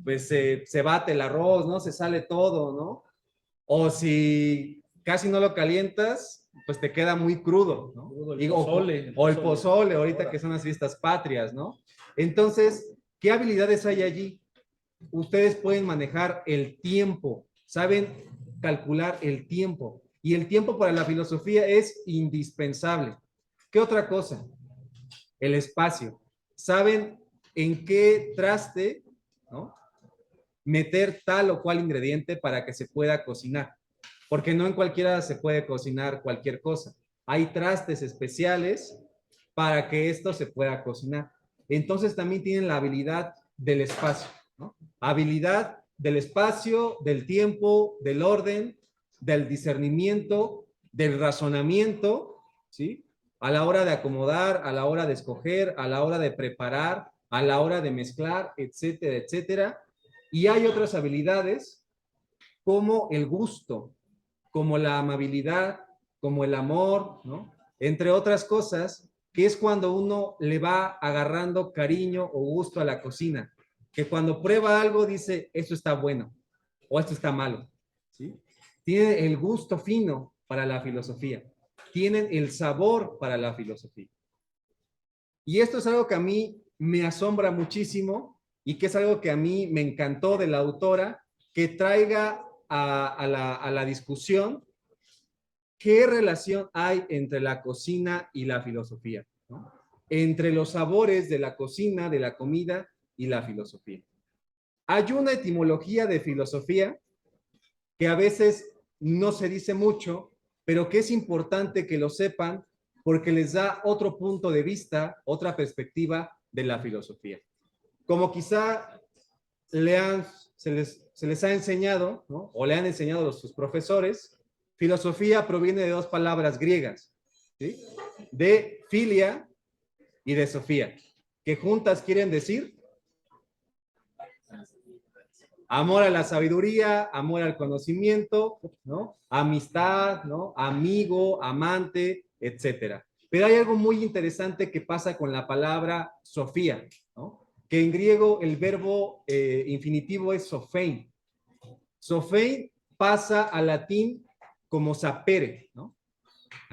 pues se bate el arroz, ¿no? Se sale todo, ¿no? O si casi no lo calientas, pues te queda muy crudo, ¿no? O el pozole, ahorita que son las fiestas patrias, ¿no? Entonces, ¿qué habilidades hay allí? Ustedes pueden manejar el tiempo, saben calcular el tiempo. Y el tiempo para la filosofía es indispensable. ¿Qué otra cosa? El espacio. Saben en qué traste, ¿no? Meter tal o cual ingrediente para que se pueda cocinar. Porque no en cualquiera se puede cocinar cualquier cosa. Hay trastes especiales para que esto se pueda cocinar. Entonces también tienen la habilidad del espacio, ¿no? Habilidad del espacio, del tiempo, del orden, del discernimiento, del razonamiento, ¿sí? A la hora de acomodar, a la hora de escoger, a la hora de preparar, a la hora de mezclar, etcétera, etcétera. Y hay otras habilidades como el gusto, como la amabilidad, como el amor, ¿no? Entre otras cosas, que es cuando uno le va agarrando cariño o gusto a la cocina, que cuando prueba algo dice, esto está bueno o esto está malo, ¿sí? Tienen el gusto fino para la filosofía, tienen el sabor para la filosofía. Y esto es algo que a mí me asombra muchísimo y que es algo que a mí me encantó de la autora, que traiga a la discusión qué relación hay entre la cocina y la filosofía, ¿no? Entre los sabores de la cocina, de la comida y la filosofía. Hay una etimología de filosofía que a veces no se dice mucho, pero que es importante que lo sepan porque les da otro punto de vista, otra perspectiva de la filosofía. Como quizá se les ha enseñado, ¿no? O le han enseñado a sus profesores, filosofía proviene de dos palabras griegas, ¿sí? De filia y de sofía, que juntas quieren decir amor a la sabiduría, amor al conocimiento, ¿no? Amistad, ¿no? Amigo, amante, etcétera. Pero hay algo muy interesante que pasa con la palabra sofía, ¿no? Que en griego el verbo infinitivo es sophein. Sophein pasa al latín como sapere, ¿no?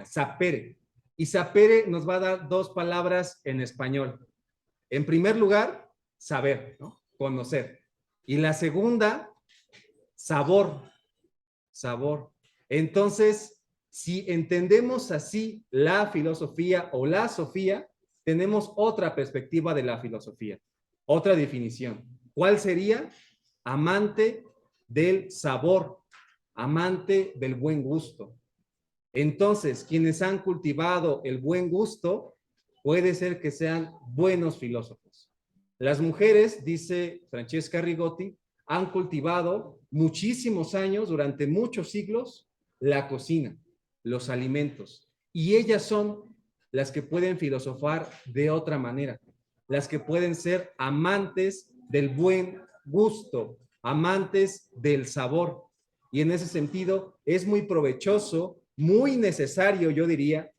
Sapere. Y sapere nos va a dar dos palabras en español. En primer lugar, saber, ¿no? Conocer. Y la segunda, sabor. Sabor. Entonces, si entendemos así la filosofía o la sofía, tenemos otra perspectiva de la filosofía, otra definición. ¿Cuál sería? Amante del sabor, amante del buen gusto. Entonces, quienes han cultivado el buen gusto, puede ser que sean buenos filósofos. Las mujeres, dice Francesca Rigotti, han cultivado muchísimos años, durante muchos siglos, la cocina, los alimentos. Y ellas son las que pueden filosofar de otra manera, las que pueden ser amantes del buen gusto, amantes del sabor. Y en ese sentido es muy provechoso, muy necesario, yo diría,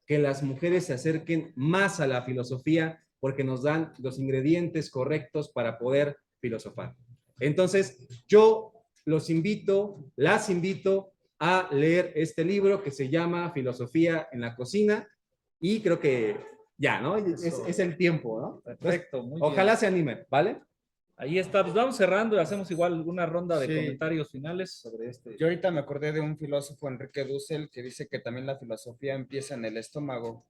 que las mujeres se acerquen más a la filosofía porque nos dan los ingredientes correctos para poder filosofar. Entonces, yo los invito, las invito a leer este libro que se llama Filosofía en la Cocina y creo que ya, ¿no? Es el tiempo, ¿no? Perfecto, muy Ojalá bien. se animen, ¿vale? Ahí está, pues vamos cerrando y hacemos igual una ronda de Sí. comentarios finales sobre este. Yo ahorita me acordé de un filósofo, Enrique Dussel, que dice que también la filosofía empieza en el estómago,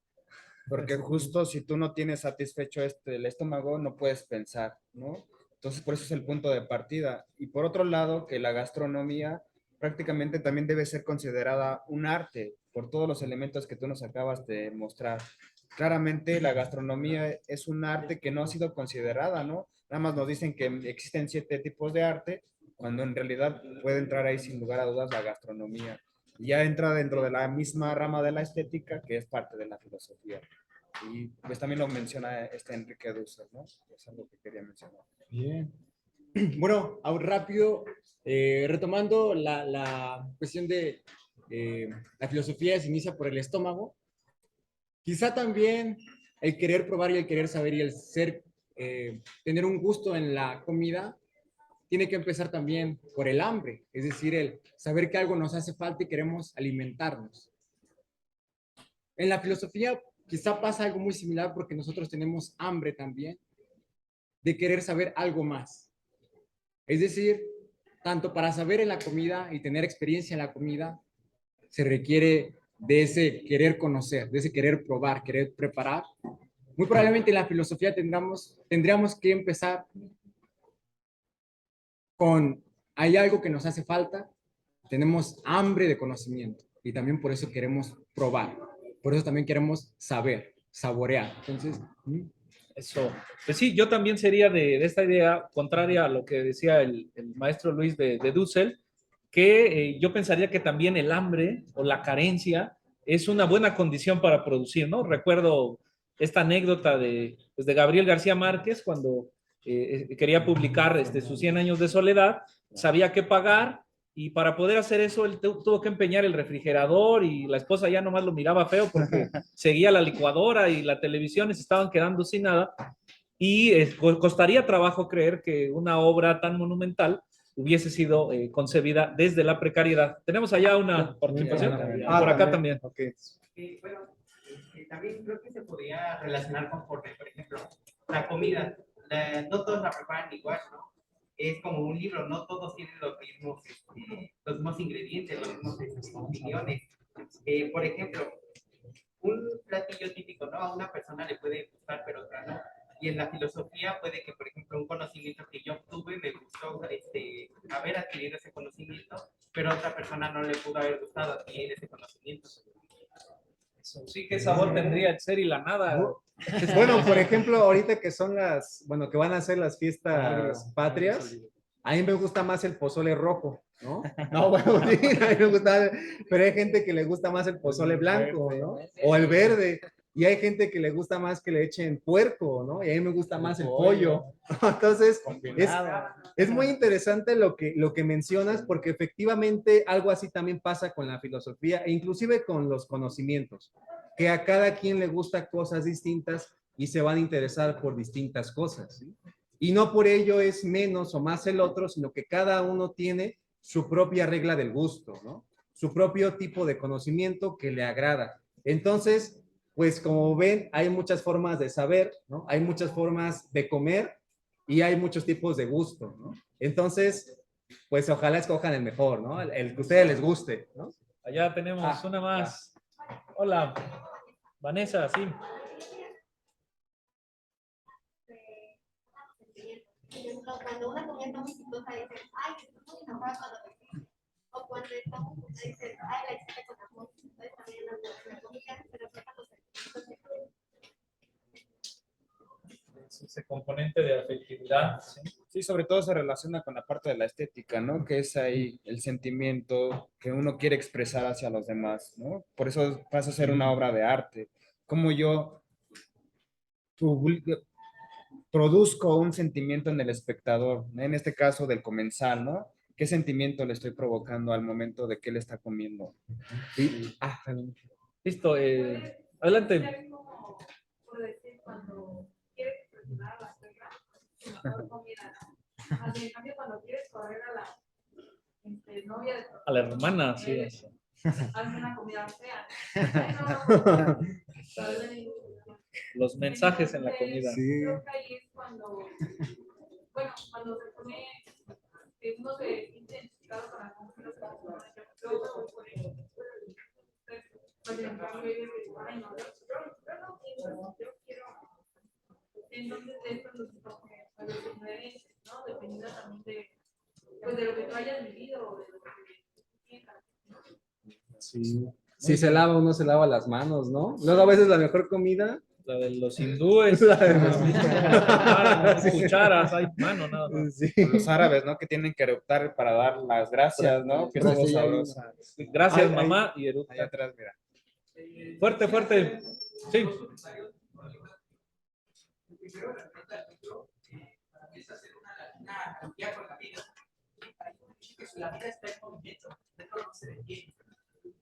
porque justo si tú no tienes satisfecho el estómago, no puedes pensar, ¿no? Entonces, por eso es el punto de partida. Y por otro lado, que la gastronomía prácticamente también debe ser considerada un arte, por todos los elementos que tú nos acabas de mostrar. Claramente, la gastronomía es un arte que no ha sido considerada, ¿no? Nada más nos dicen que existen 7 tipos de arte, cuando en realidad puede entrar ahí sin lugar a dudas la gastronomía. Y ya entra dentro de la misma rama de la estética, que es parte de la filosofía. Y pues también lo menciona este Enrique Dussel, ¿no? Es algo que quería mencionar. Bien. Bueno, aún rápido, retomando la cuestión de la filosofía se inicia por el estómago. Quizá también el querer probar y el querer saber y el ser, tener un gusto en la comida, tiene que empezar también por el hambre, es decir, el saber que algo nos hace falta y queremos alimentarnos. En la filosofía quizá pasa algo muy similar porque nosotros tenemos hambre también de querer saber algo más. Es decir, tanto para saber en la comida y tener experiencia en la comida, se requiere de ese querer conocer, de ese querer probar, querer preparar. Muy probablemente en la filosofía tendríamos que empezar con, hay algo que nos hace falta, tenemos hambre de conocimiento y también por eso queremos probar, por eso también queremos saber, saborear. Entonces, Eso. Pues sí, yo también sería de esta idea contraria a lo que decía el maestro Luis de Dussel, que yo pensaría que también el hambre o la carencia es una buena condición para producir, ¿no? Recuerdo esta anécdota pues de Gabriel García Márquez cuando quería publicar sus 100 años de soledad, sabía qué pagar y para poder hacer eso él tuvo que empeñar el refrigerador y la esposa ya nomás lo miraba feo porque seguía la licuadora y la televisión y se estaban quedando sin nada y costaría trabajo creer que una obra tan monumental hubiese sido concebida desde la precariedad. Tenemos allá una participación. Por acá también. Okay. Bueno, también creo que se podría relacionar con, por ejemplo, la comida. No todos la preparan igual, ¿no? Es como un libro, no todos tienen los mismos ingredientes, los mismos opiniones. Por ejemplo, un platillo típico, ¿no? A una persona le puede gustar, pero otra no. Y en la filosofía puede que, por ejemplo, un conocimiento que yo obtuve me gustó haber adquirido ese conocimiento, pero a otra persona no le pudo haber gustado adquirir ese conocimiento. Sí, ¿qué sabor tendría el ser y la nada? Bueno, por ejemplo, ahorita que son que van a ser las fiestas patrias, a mí me gusta más el pozole rojo, ¿no? No, bueno, sí, a mí me gusta, pero hay gente que le gusta más el pozole blanco, ¿no? O el verde. Y hay gente que le gusta más que le echen puerco, ¿no? Y a mí me gusta más el pollo. Entonces, es muy interesante lo que mencionas, porque efectivamente algo así también pasa con la filosofía e inclusive con los conocimientos, que a cada quien le gusta cosas distintas y se van a interesar por distintas cosas, ¿sí? Y no por ello es menos o más el otro, sino que cada uno tiene su propia regla del gusto, ¿no? Su propio tipo de conocimiento que le agrada. Entonces, pues como ven, hay muchas formas de saber, ¿no? Hay muchas formas de comer y hay muchos tipos de gusto, ¿no? Entonces, pues ojalá escojan el mejor, ¿no? El que a ustedes les guste, ¿no? Allá tenemos una más. Hola, Vanessa, sí. Por ejemplo, cuando una comida está muy chistosa, dicen, ay, estoy muy enojada cuando me fui. O cuando está muy chistosa, dicen, ay, la hiciste con amor. Entonces también la comida se refleja los sentimientos. Ese componente de afectividad. ¿Sí? Sí, sobre todo se relaciona con la parte de la estética, ¿no? Que es ahí el sentimiento que uno quiere expresar hacia los demás, ¿no? Por eso pasa a ser una obra de arte. Como yo publico- produzco un sentimiento en el espectador, ¿no? En este caso del comensal, ¿no? ¿Qué sentimiento le estoy provocando al momento de que él está comiendo? Y, Listo, adelante. Es como, por decir, cuando quieres impresionar a la suegra, tu mejor comida, ¿no? Así, en cambio, cuando quieres correr a la novia de tu A la hermana, sí. haz una comida fea. Ay, no, Los mensajes en la comida. sí. creo que ahí es cuando, bueno, cuando se pone, que uno se siente identificado con la comida, yo voy por ello. Pues en cambio, ellos dicen, ay, no, yo no quiero, yo quiero. Entonces, esto es lo que son los ingredientes, ¿no? Dependiendo también de, pues, de lo que tú hayas vivido o de lo que piensas. Sí. Si se lava o no se lava las manos, ¿no? Luego a veces la mejor comida. La de los hindúes. La de los Sí. cucharas, hay mano, nada más. Sí. O los árabes, ¿no? Que tienen que eruptar para dar las gracias, ¿no? Que es algo Gracias, sabroso. Gracias, Ay, mamá. Y Ahí eructa. atrás, mira. Fuerte, fuerte. Sí. Primero, respecto al libro, es hacer una analogía con la vida. Que la vida está en movimiento, esto no se detiene.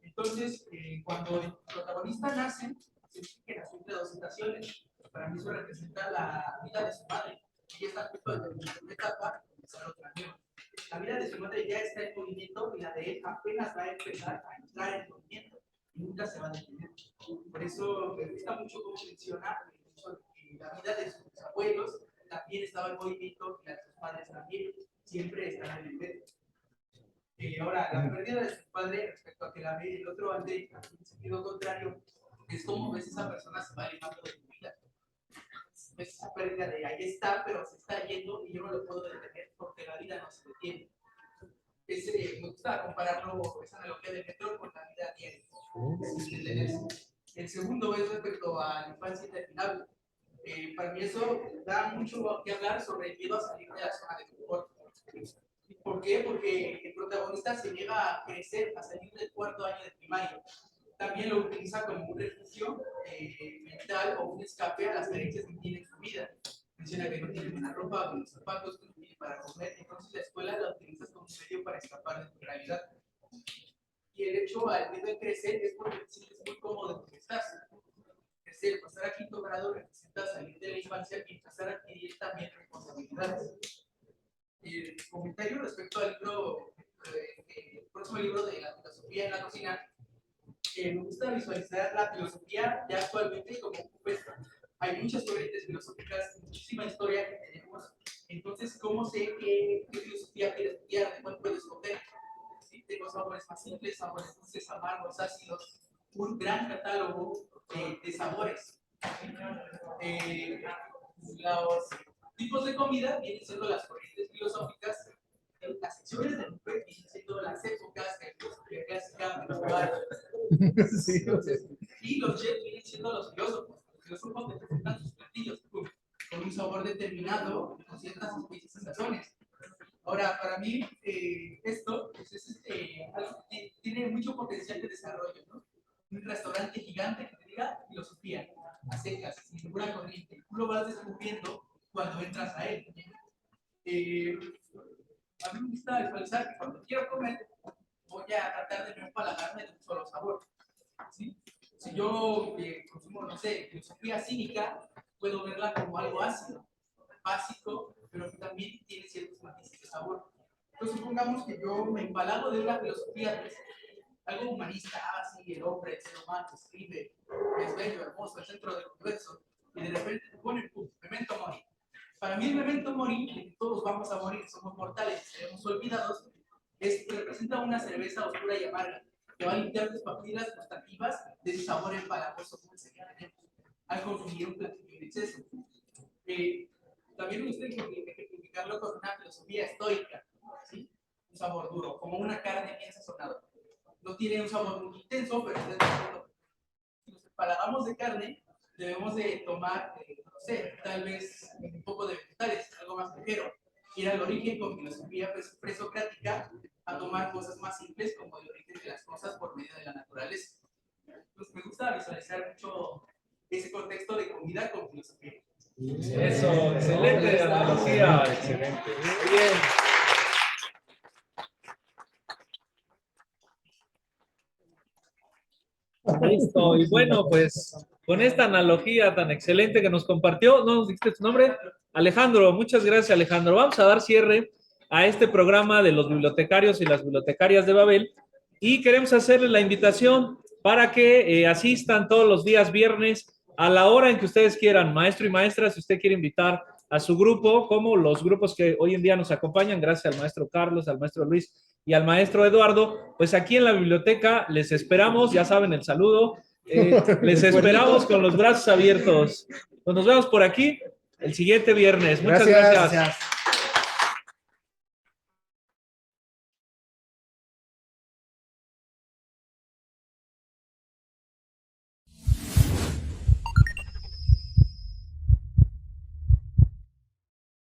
Entonces, cuando el protagonista nace, se dice que nació entre dos estaciones. Para mí eso representa la vida de su madre. Ella está justo en una etapa de empezar otra nueva. La vida de su madre ya está en movimiento y la de él apenas va a empezar a entrar en movimiento y nunca se va a detener. Por eso me gusta mucho cómo menciona el hecho de que la vida de sus abuelos también estaba en movimiento y la de sus padres también. Siempre están en el medio. Ahora, la pérdida de su padre respecto a que la ve el otro ante en sentido contrario, es como ves esa persona se va alejando de tu vida. Ves esa pérdida de ahí está, pero se está yendo y yo no lo puedo detener porque la vida no se detiene. Me gusta compararlo, esa analogía de metro con la vida diaria. El segundo es respecto a la infancia interminable. Para mí eso da mucho que hablar sobre el miedo a salir de la zona de confort. ¿Por qué? Porque el protagonista se niega a crecer, a salir del cuarto año de primaria. También lo utiliza como un refugio mental o un escape a las carencias que tiene en su vida. Menciona que no tiene buena ropa, buenos zapatos, que no tiene para comer. Entonces la escuela la utilizas como medio para escapar de tu realidad. Y el hecho al miedo de crecer es porque te sientes muy cómodo donde estás. Crecer, pasar a quinto grado representa salir de la infancia y empezar a adquirir también responsabilidades. El comentario respecto al libro, el próximo libro de la filosofía en la cocina, me gusta visualizar la filosofía ya actualmente como puesta. Hay muchas corrientes filosóficas, muchísima historia que tenemos. Entonces, ¿cómo sé qué filosofía quiero estudiar? ¿De cuál puedo escoger? ¿Sí? Tengo sabores más simples, sabores dulces, amargos, ácidos, un gran catálogo de sabores. Los tipos de comida vienen siendo las corrientes filosóficas, las secciones de mujer vienen siendo las épocas de filosofía clásica, medieval. Sí. Y los chefs vienen siendo los filósofos. Los filósofos representan sus platillos con un sabor determinado, con ciertas especies y sazones. Ahora, para mí, esto pues es algo que tiene mucho potencial de desarrollo, ¿no? Un restaurante gigante que te diga filosofía, a secas, sin ninguna corriente. Tú lo vas descubriendo cuando entras a él. A mí me gusta visualizar que cuando quiero comer, voy a tratar de no empalagarme de un solo sabor. ¿Sí? Si yo consumo, no sé, filosofía cínica, puedo verla como algo ácido, básico, pero que también tiene ciertos matices de sabor. Entonces, supongamos que yo me empalago de una filosofía algo humanista, sí, el hombre, el ser humano, escribe, es bello, hermoso, el centro del universo, y de repente te pone, memento mori. Para mí el memento mori, de que todos vamos a morir, somos mortales, seremos olvidados, representa una cerveza oscura y amarga, que va a limpiar tus papilas gustativas de su sabor empalagoso dulce que tenemos al consumir un platillo en exceso. También me gustaría ejemplificarlo con una filosofía estoica, ¿sí? Un sabor duro, como una carne bien sazonada. No tiene un sabor muy intenso, pero es duro. Si nos empalagamos de carne, debemos de tomar, no sé, tal vez un poco de vegetales, algo más ligero. Ir al origen con filosofía presocrática a tomar cosas más simples como el origen de las cosas por medio de la naturaleza. Pues me gusta visualizar mucho ese contexto de comida con filosofía. Eso, excelente analogía, excelente. Muy bien. Listo, y bueno, pues con esta analogía tan excelente que nos compartió, ¿no nos dijiste tu nombre? Alejandro, muchas gracias, Alejandro. Vamos a dar cierre a este programa de los bibliotecarios y las bibliotecarias de Babel y queremos hacerles la invitación para que asistan todos los días viernes a la hora en que ustedes quieran, maestro y maestra, si usted quiere invitar a su grupo, como los grupos que hoy en día nos acompañan, gracias al maestro Carlos, al maestro Luis y al maestro Eduardo, pues aquí en la biblioteca les esperamos, ya saben el saludo, les esperamos con los brazos abiertos. Pues nos vemos por aquí el siguiente viernes. Muchas gracias.